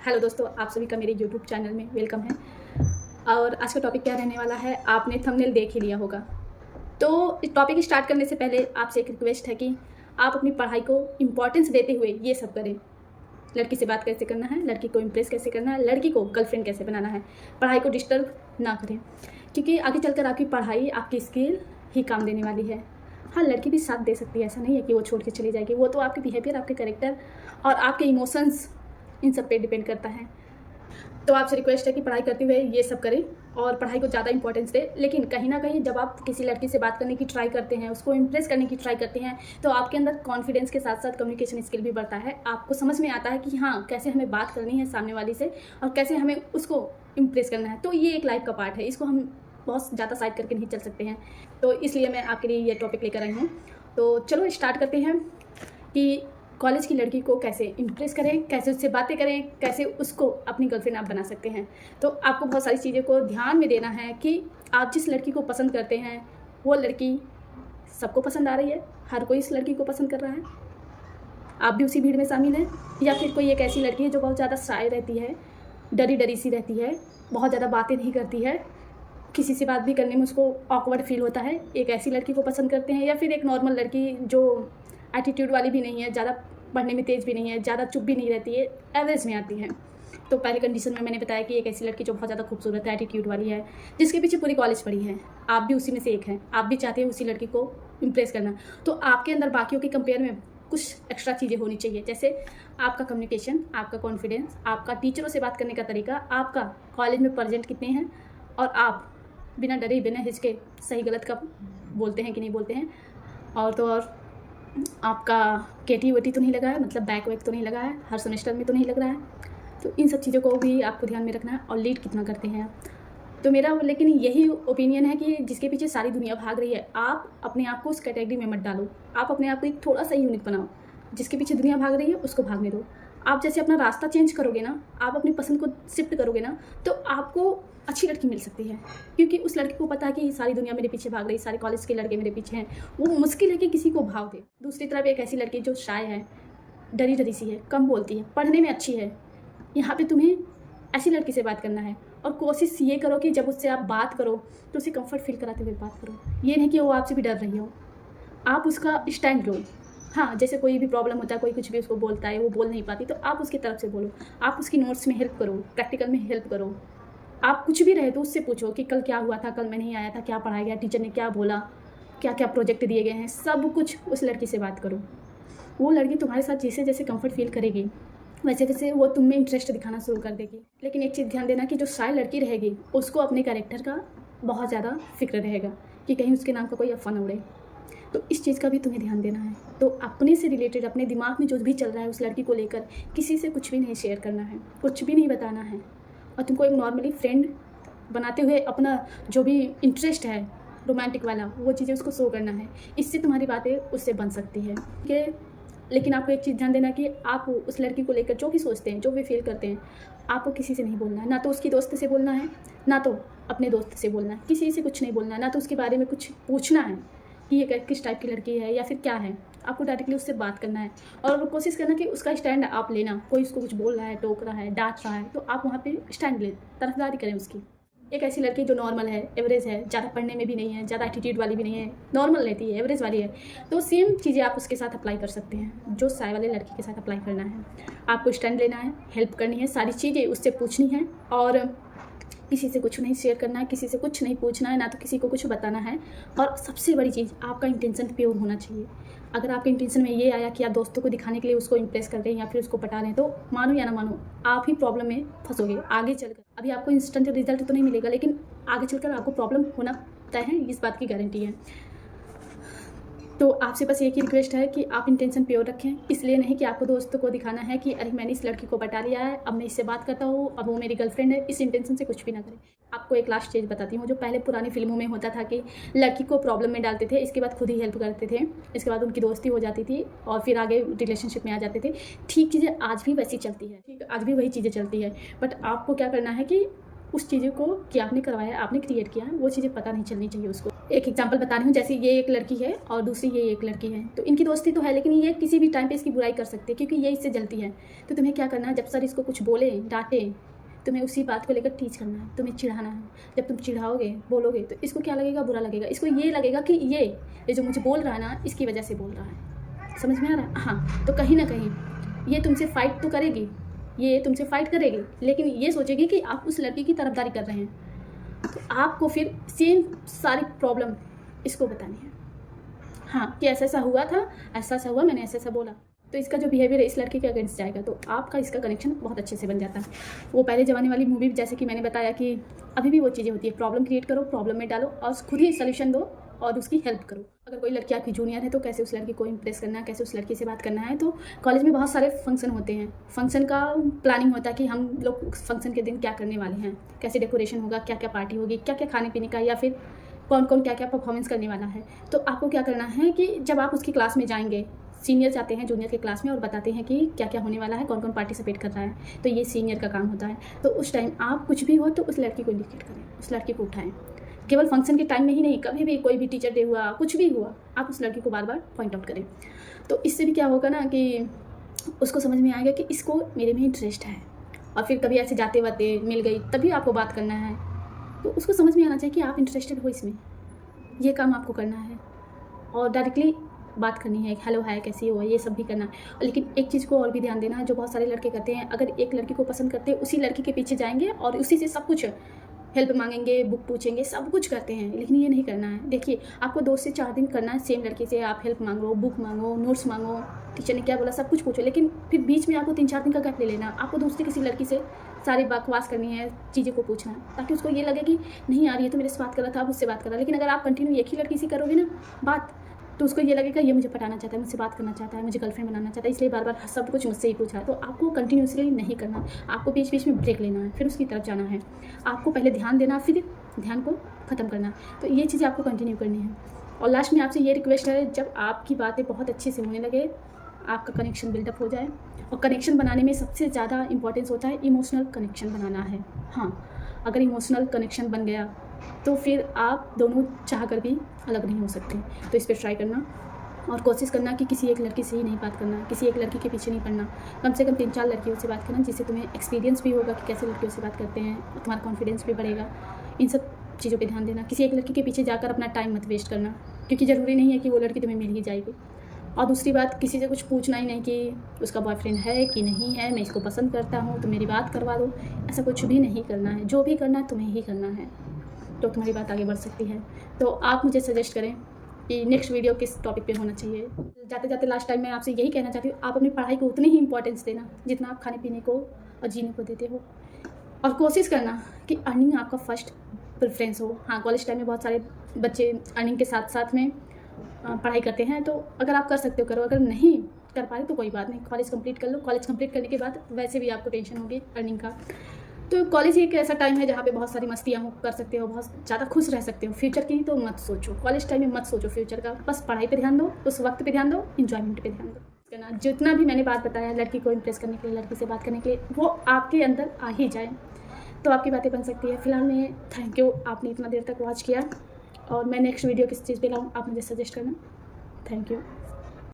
Hello दोस्तों, आप सभी का मेरे यूट्यूब चैनल में वेलकम है। और आज का टॉपिक क्या रहने वाला है, आपने थंबनेल देख ही लिया होगा। तो इस टॉपिक स्टार्ट करने से पहले आपसे एक रिक्वेस्ट है कि आप अपनी पढ़ाई को इम्पोर्टेंस देते हुए ये सब करें। लड़की से बात कैसे करना है, लड़की को इम्प्रेस कैसे करना है, लड़की को गर्लफ्रेंड कैसे बनाना है, पढ़ाई को डिस्टर्ब ना करें, क्योंकि आगे चलकर आपकी पढ़ाई, आपकी स्किल ही काम देने वाली है। हाँ, लड़की भी साथ दे सकती है, ऐसा नहीं है कि वो छोड़ के चली जाएगी। वो तो आपके बिहेवियर, आपके कैरेक्टर और आपके इमोशंस, इन सब पे डिपेंड करता है। तो आपसे रिक्वेस्ट है कि पढ़ाई करते हुए ये सब करें और पढ़ाई को ज़्यादा इंपॉर्टेंस दें। लेकिन कहीं ना कहीं जब आप किसी लड़की से बात करने की ट्राई करते हैं, उसको इम्प्रेस करने की ट्राई करते हैं, तो आपके अंदर कॉन्फिडेंस के साथ साथ कम्युनिकेशन स्किल भी बढ़ता है। आपको समझ में आता है कि हाँ, कैसे हमें बात करनी है सामने वाली से और कैसे हमें उसको इम्प्रेस करना है। तो ये एक लाइफ का पार्ट है, इसको हम बहुत ज़्यादा साइड करके नहीं चल सकते हैं। तो इसलिए मैं आपके लिए ये टॉपिक लेकर आई हूँ। तो चलो स्टार्ट करते हैं कि कॉलेज की लड़की को कैसे इम्प्रेस करें, कैसे उससे बातें करें, कैसे उसको अपनी गर्लफ्रेंड आप बना सकते हैं। तो आपको बहुत सारी चीज़ों को ध्यान में देना है कि आप जिस लड़की को पसंद करते हैं वो लड़की सबको पसंद आ रही है, हर कोई इस लड़की को पसंद कर रहा है, आप भी उसी भीड़ में शामिल हैं, या फिर कोई एक ऐसी लड़की है जो बहुत ज़्यादा शाय रहती है, डरी डरी सी रहती है, बहुत ज़्यादा बातें नहीं करती है, किसी से बात भी करने में उसको ऑकवर्ड फील होता है। एक ऐसी लड़की को पसंद करते हैं, या फिर एक नॉर्मल लड़की जो एटीट्यूड वाली भी नहीं है, ज़्यादा पढ़ने में तेज़ भी नहीं है, ज़्यादा चुप भी नहीं रहती है, एवरेज में आती है। तो पहले कंडीशन में मैंने बताया कि एक ऐसी लड़की जो बहुत ज़्यादा खूबसूरत है, एटीट्यूड वाली है, जिसके पीछे पूरी कॉलेज पड़ी है, आप भी उसी में से एक हैं, आप भी चाहते हैं उसी लड़की को इम्प्रेस करना। तो आपके अंदर बाकियों के कंपेयर में कुछ एक्स्ट्रा चीज़ें होनी चाहिए, जैसे आपका कम्युनिकेशन, आपका कॉन्फिडेंस, आपका टीचरों से बात करने का तरीका, आपका कॉलेज में प्रेजेंट कितने हैं, और आप बिना डरे बिना हिचके सही गलत का बोलते हैं कि नहीं बोलते हैं, और तो और आपका केटी वेटी तो नहीं लगा है, मतलब बैक वैक तो नहीं लगा है, हर सेमेस्टर में तो नहीं लग रहा है। तो इन सब चीज़ों को भी आपको ध्यान में रखना है, और लीड कितना करते हैं। तो मेरा लेकिन यही ओपिनियन है कि जिसके पीछे सारी दुनिया भाग रही है, आप अपने आप को उस कैटेगरी में मत डालो। आप अपने आप को एक थोड़ा सा यूनिक बनाओ, जिसके पीछे दुनिया भाग रही है उसको भागने दो। आप जैसे अपना रास्ता चेंज करोगे ना, आप अपनी पसंद को शिफ्ट करोगे ना, तो आपको अच्छी लड़की मिल सकती है, क्योंकि उस लड़की को पता है कि सारी दुनिया मेरे पीछे भाग रही, सारे कॉलेज के लड़के मेरे पीछे हैं। वो मुश्किल है कि किसी को भाव दे। दूसरी तरफ एक ऐसी लड़की जो शाय है, डरी डरी सी है, कम बोलती है, पढ़ने में अच्छी है, यहाँ पे तुम्हें ऐसी लड़की से बात करना है। और कोशिश ये करो कि जब उससे आप बात करो तो उसे कंफर्ट फील कराते हुए बात करो। ये नहीं कि वो आपसे भी डर रही हो, आप उसका स्टैंड लो। हाँ, जैसे कोई भी प्रॉब्लम होता है, कोई कुछ भी उसको बोलता है, वो बोल नहीं पाती, तो आप उसकी तरफ से बोलो, आप उसकी नोट्स में हेल्प करो, प्रैक्टिकल में हेल्प करो। आप कुछ भी रहे तो उससे पूछो कि कल क्या हुआ था, कल मैं नहीं आया था, क्या पढ़ाया गया, टीचर ने क्या बोला, क्या क्या प्रोजेक्ट दिए गए हैं, सब कुछ उस लड़की से बात करो। वो लड़की तुम्हारे साथ जैसे जैसे कंफर्ट फील करेगी, वैसे वैसे वो तुम में इंटरेस्ट दिखाना शुरू कर देगी। लेकिन एक चीज़ ध्यान देना कि जो शाय लड़की रहेगी उसको अपने कैरेक्टर का बहुत ज़्यादा फिक्र रहेगा कि कहीं उसके नाम का कोई अफवाह न उड़े। तो इस चीज़ का भी तुम्हें ध्यान देना है। तो अपने से रिलेटेड, अपने दिमाग में जो भी चल रहा है उस लड़की को लेकर, किसी से कुछ भी नहीं शेयर करना है, कुछ भी नहीं बताना है, और तुमको एक नॉर्मली फ्रेंड बनाते हुए अपना जो भी इंटरेस्ट है रोमांटिक वाला, वो चीज़ें उसको शो करना है। इससे तुम्हारी बातें उससे बन सकती है कि। लेकिन आपको एक चीज़ ध्यान देना कि आप उस लड़की को लेकर जो भी सोचते हैं, जो भी फील करते हैं, आपको किसी से नहीं बोलना है। ना तो उसकी दोस्त से बोलना है, ना तो अपने दोस्त से बोलना है, किसी से कुछ नहीं बोलना है। ना तो उसके बारे में कुछ पूछना है कि ये किस टाइप की लड़की है या फिर क्या है। आपको डायरेक्टली उससे बात करना है और कोशिश करना कि उसका स्टैंड आप लेना। कोई उसको कुछ बोल रहा है, टोक रहा है, डांट रहा है, तो आप वहाँ पे स्टैंड लें, तरफदारी करें उसकी। एक ऐसी लड़की जो नॉर्मल है, एवरेज है, ज़्यादा पढ़ने में भी नहीं है, ज़्यादा एटीट्यूड वाली भी नहीं है, नॉर्मल रहती है, एवरेज वाली है, तो सेम चीज़ें आप उसके साथ अप्लाई कर सकते हैं जो शाय वाले लड़की के साथ अप्लाई करना है। आपको स्टैंड लेना है, हेल्प करनी है, सारी चीज़ें उससे पूछनी है, और किसी से कुछ नहीं शेयर करना है, किसी से कुछ नहीं पूछना है, ना तो किसी को कुछ बताना है। और सबसे बड़ी चीज़, आपका इंटेंशन प्योर होना चाहिए। अगर आपके इंटेंशन में ये आया कि आप दोस्तों को दिखाने के लिए उसको इम्प्रेस कर रहे हैं या फिर उसको पटा रहे हैं, तो मानो या ना मानो, आप ही प्रॉब्लम में फंसोगे आगे चलकर। अभी आपको इंस्टेंट रिजल्ट तो नहीं मिलेगा, लेकिन आगे चलकर आपको प्रॉब्लम होना तय है, इस बात की गारंटी है। तो आपसे बस एक ही रिक्वेस्ट है कि आप इंटेंशन प्योर रखें। इसलिए नहीं कि आपको दोस्तों को दिखाना है कि अरे मैंने इस लड़की को पटा लिया है, अब मैं इससे बात करता हूँ, अब वो मेरी गर्लफ्रेंड है। इस इंटेंशन से कुछ भी ना करें। आपको एक लास्ट चीज़ बताती हूँ, जो पहले पुरानी फिल्मों में होता था कि लड़की को प्रॉब्लम में डालते थे, इसके बाद खुद ही हेल्प करते थे, इसके बाद उनकी दोस्ती हो जाती थी और फिर आगे रिलेशनशिप में आ जाते थे। ठीक चीज़ें आज भी वैसी चलती है, ठीक, आज भी वही चीज़ें चलती है। बट आपको क्या करना है कि उस चीज़ों को कि आपने करवाया, आपने क्रिएट किया, वो चीज़ें पता नहीं चलनी चाहिए उसको। एक एग्जांपल बता रही हूँ, जैसे ये एक लड़की है और दूसरी ये एक लड़की है, तो इनकी दोस्ती तो है, लेकिन ये किसी भी टाइम पे इसकी बुराई कर सकती है क्योंकि ये इससे जलती है। तो तुम्हें क्या करना है, जब सर इसको कुछ बोले, डांटे, तुम्हें उसी बात को लेकर टीच करना है, तुम्हें चिढ़ाना है। जब तुम चिढ़ाओगे, बोलोगे, तो इसको क्या लगेगा, बुरा लगेगा। इसको ये लगेगा कि ये जो मुझे बोल रहा है ना, इसकी वजह से बोल रहा है। समझ में आ रहा है? हाँ, तो कहीं ना कहीं ये तुमसे फाइट तो करेगी, ये तुमसे फाइट करेगी, लेकिन ये सोचेगी कि आप उस लड़की की तरफदारी कर रहे हैं, तो आपको फिर सेम सारी प्रॉब्लम इसको बतानी है। हाँ, कि ऐसा ऐसा हुआ था, ऐसा ऐसा हुआ, मैंने ऐसा ऐसा बोला, तो इसका जो बिहेवियर है इस लड़के के अगेंस्ट जाएगा, तो आपका इसका कनेक्शन बहुत अच्छे से बन जाता है। वो पहले ज़माने वाली मूवी जैसे कि मैंने बताया कि अभी भी वो चीज़ें होती है, प्रॉब्लम क्रिएट करो, प्रॉब्लम में डालो और खुद ही सोल्यूशन दो और उसकी हेल्प करो। अगर कोई लड़की आपकी जूनियर है तो कैसे उस लड़की को इम्प्रेस करना है, कैसे उस लड़की से बात करना है। तो कॉलेज में बहुत सारे फंक्शन होते हैं, फंक्शन का प्लानिंग होता है कि हम लोग फंक्शन के दिन क्या करने वाले हैं, कैसे डेकोरेशन होगा, क्या क्या पार्टी होगी, क्या क्या खाने पीने का, या फिर कौन कौन क्या क्या परफॉर्मेंस करने वाला है। तो आपको क्या करना है कि जब आप उसकी क्लास में जाएंगे, सीनियर जाते हैं जूनियर के क्लास में और बताते हैं कि क्या क्या होने वाला है, कौन कौन पार्टिसिपेट कर रहा है, तो ये सीनियर का काम होता है। तो उस टाइम आप कुछ भी हो तो उस लड़की को इंडिकेट करें, उस लड़की को उठाएं। केवल फंक्शन के टाइम में ही नहीं, कभी भी कोई भी टीचर डे हुआ, कुछ भी हुआ, आप उस लड़की को बार बार पॉइंट आउट करें। तो इससे भी क्या होगा ना कि उसको समझ में आएगा कि इसको मेरे में इंटरेस्ट है। और फिर कभी ऐसे जाते वाते मिल गई तभी आपको बात करना है, तो उसको समझ में आना चाहिए कि आप इंटरेस्टेड हो इसमें, ये काम आपको करना है और डायरेक्टली बात करनी है, हेलो हाय कैसी हो, ये सब भी करना है। लेकिन एक चीज़ को और भी ध्यान देना है, जो बहुत सारे लड़के करते हैं, अगर एक लड़की को पसंद करते हैं उसी लड़की के पीछे जाएंगे और उसी से सब कुछ हेल्प मांगेंगे, बुक पूछेंगे, सब कुछ करते हैं, लेकिन ये नहीं करना है। देखिए, आपको 2 से 4 दिन करना है सेम लड़की से, आप हेल्प मांगो, बुक मांगो, नोट्स मांगो, टीचर ने क्या बोला सब कुछ पूछो, लेकिन फिर बीच में आपको 3-4 दिन का गैप ले लेना। आपको दूसरी किसी लड़की से सारी बकवास करनी है, चीज़ें को पूछना है, ताकि उसको ये लगे कि नहीं यार ये तो मेरे से बात कर रहा था, अब उससे बात कर रहा है। लेकिन अगर आप कंटिन्यू एक ही लड़की से करोगे ना बात, तो उसको ये लगेगा ये मुझे पटाना चाहता है, मुझसे बात करना चाहता है, मुझे गर्लफ्रेंड बनाना चाहता है, इसलिए बार बार सब कुछ मुझसे ही पूछा है। तो आपको कंटिन्यूसली नहीं करना, आपको बीच बीच में ब्रेक लेना है, फिर उसकी तरफ जाना है। आपको पहले ध्यान देना, फिर ध्यान को ख़त्म करना। तो ये चीज़ें आपको कंटिन्यू करनी है। और लास्ट में आपसे ये रिक्वेस्ट है, जब आपकी बातें बहुत अच्छे से होने लगे, आपका कनेक्शन बिल्डअप हो जाए, और कनेक्शन बनाने में सबसे ज़्यादा इंपॉर्टेंस होता है इमोशनल कनेक्शन बनाना है। हाँ, अगर इमोशनल कनेक्शन बन गया तो फिर आप दोनों चाह कर भी अलग नहीं हो सकते। तो इस पर ट्राई करना और कोशिश करना कि किसी एक लड़की से ही नहीं बात करना, किसी एक लड़की के पीछे नहीं पड़ना। कम से कम 3-4 लड़कियों से बात करना, जिससे तुम्हें एक्सपीरियंस भी होगा कि कैसे लड़कियों से बात करते हैं, तुम्हारा कॉन्फिडेंस भी बढ़ेगा। इन सब चीज़ों पे ध्यान देना। किसी एक लड़की के पीछे जाकर अपना टाइम मत वेस्ट करना, क्योंकि ज़रूरी नहीं है कि वो लड़की तुम्हें मिल ही जाएगी। और दूसरी बात, किसी से कुछ पूछना ही नहीं कि उसका बॉयफ्रेंड है कि नहीं है, मैं इसको पसंद करता हूँ तो मेरी बात करवा दो, ऐसा कुछ भी नहीं करना है। जो भी करना है तुम्हें ही करना है, तो तुम्हारी बात आगे बढ़ सकती है। तो आप मुझे सजेस्ट करें कि नेक्स्ट वीडियो किस टॉपिक पे होना चाहिए। जाते जाते लास्ट टाइम मैं आपसे यही कहना चाहती हूँ, आप अपनी पढ़ाई को उतनी ही इंपॉर्टेंस देना जितना आप खाने पीने को और जीने को देते हो, और कोशिश करना कि अर्निंग आपका फर्स्ट प्रेफरेंस हो। हाँ, कॉलेज टाइम में बहुत सारे बच्चे अर्निंग के साथ साथ में पढ़ाई करते हैं, तो अगर आप कर सकते हो करो, अगर नहीं कर पा रहे तो कोई बात नहीं, कॉलेज कंप्लीट कर लो। कॉलेज कंप्लीट करने के बाद वैसे भी आपको टेंशन होगी अर्निंग का, तो कॉलेज एक ऐसा टाइम है जहाँ पे बहुत सारी मस्तियाँ कर सकते हो, बहुत ज़्यादा खुश रह सकते हो। फ्यूचर की तो मत सोचो, कॉलेज टाइम में मत सोचो फ्यूचर का, बस पढ़ाई पे ध्यान दो, उस वक्त पे ध्यान दो, इंजॉयमेंट पे ध्यान दो। करना जितना भी मैंने बात बताया लड़की को इम्प्रेस करने के लिए, लड़की से बात करने के लिए, वो आपके अंदर आ ही जाए तो आपकी बातें बन सकती है। फिलहाल मैं थैंक यू, आपने इतना देर तक वॉच किया, और मैं नेक्स्ट वीडियो किस चीज़ पे लाऊँ आप मुझे सजेस्ट करना। Thank you.